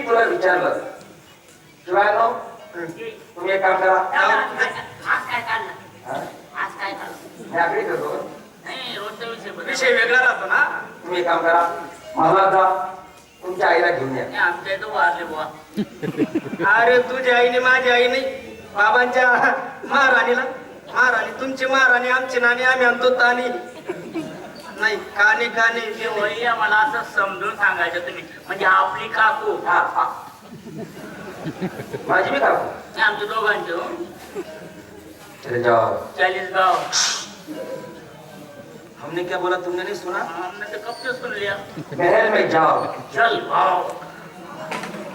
तुला विचारलं शिवाय नो तुम्ही एक काम करा आज काय काढलं हा? आज काय काढलं मी आकडे करतो नाही रोजचा विषय विषय वेगळा राहतो ना. तुम्ही एक काम करा मला जा तुमच्या आईला घेऊन या नाही आमच्या इथं वारले बुवा अरे तुझ्या आईने माझी आई नाही बाबांच्या महाराणीला महाराणी तुमची महाराणी आमची नाणी आम्ही आणतो तानी नाही काने काने ते वही मला असं समजून सांगायचं तुम्ही म्हणजे आपली काकू हा हा माझी भी काकू नाही आमच्या दोघांचे हो. चले जाओ 40 गाव हमने क्या बोला तुमने नहीं सुना. हमने तो कब से सुन लिया महल में जाओ चल भाव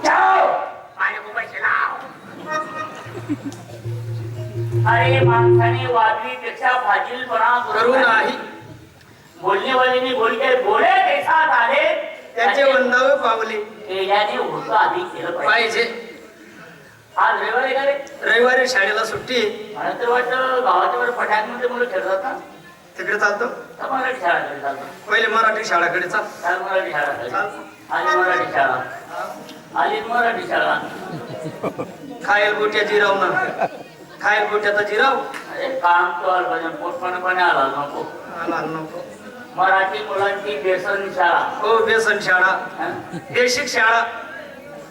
जाओ माझे को पैसे लाव अरे माणसाने वाजवीपेक्षा फाजीलपणा करू नाही बोलने वाले ने बोल के बोले के साथ आले त्याचे वंदावे पावले केल्याने होतं आधी केलं पाहिजे पाहिजे. आज रविवार आहे का रे रविवारी शाळेला सुट्टी आहे. मला तर वाटतं गावाच्या वर पटांगमध्ये मुलं खेळतात ना तिकडे चालतो तर मराठी शाळाकडे चालतो पहिले मराठी शाळाकडे चाल. चाल मराठी शाळा चालतो. आली मराठी शाळा आली मराठी शाळा खायल गोट्या जिराव ना खायल गोट्याचा जिराव अरे काम तो अल्पजन पोटपणपणे आला नको आला नको. मराठी मुलांची बेसन शाळा हो व्यसन शाळा हं? बेसिक शाळा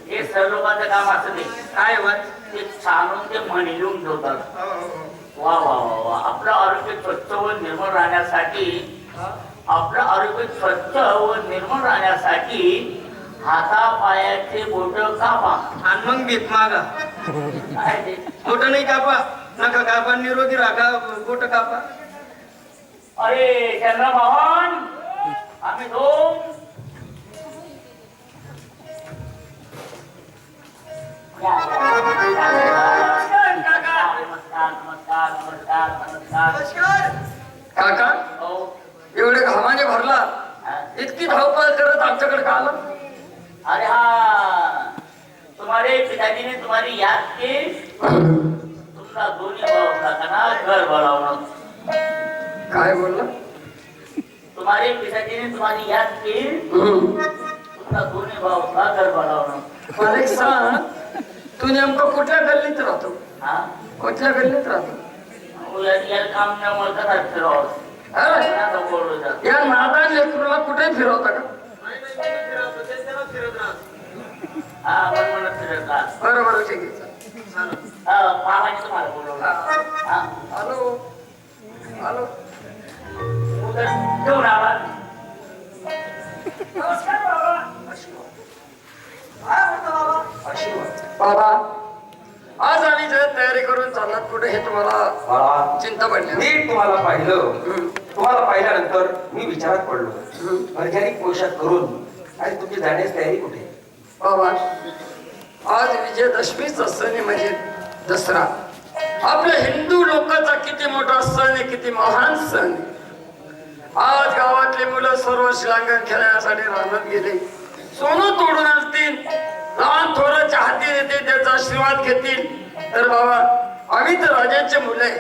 हे सर लोकांचं काम असं ते काय वाट ते छानून ते म्हणी लिहून ठेवतात वा वा वा वा आपलं आरोग्य स्वच्छ व निर्मळ राहण्यासाठी आपलं आरोग्य स्वच्छ व निर्मळ राहण्यासाठी हातापायाचे बोट कापा आणि मग भीत मागा काय ते बोट नाही कापा नका कापा निरोगी राखा बोट कापा. अरे चंद्रभावन आम्ही दोन नमस्कार नमस्कार नमस्कार नमस्कार काका हो एवढे घामाने भरला इतकी धावपळ करत आमच्याकडे का आला अरे हाँ तुम्हारे पिताजी ने तुम्हारी याद की तुमका दोन्ही भाव होता ना घर बनावणं काय बोलला तुम्हारे पिताजी ने तुम्हारी याद की तुमका दोन्ही भाव होता घर बनावणं मला एक सांग तू नेमकं कुठल्या गल्लीत राहतो हा कुठल्या गल्लीत राहतो यार काम न म्हणतात फिरव अरे, या नादान लेकरूला कुठे फिरवता का हा पण म्हणत फिरतात बरोबर ठीक आहे मामाने तुम्हाला बोलवलं हा हॅलो हॅलो उद्या घेऊन आला बाबा आज आम्ही जर तयारी करून चाललात कुठे हे तुम्हाला चिंता पडली मी तुम्हाला पाहिलं तुम्हाला पाहिल्यानंतर मी विचारात पडलो वैज्ञानिक पोशाख करून आणि तुमची जाण्याची तयारी कुठे बाबा आज विजयदशमीचा सण आहे म्हणजे दसरा आपल्या हिंदू लोकांचा किती मोठा सण आहे किती महान सण आहे. आज गावातले मुलं सर्व शिलांगण खेळण्यासाठी रानात गेले सोनं तोडून आणतील लहान थोराच्या हाती येते त्याचा आशीर्वाद घेतील तर बाबा आम्ही तर राजांचे मुलं आहे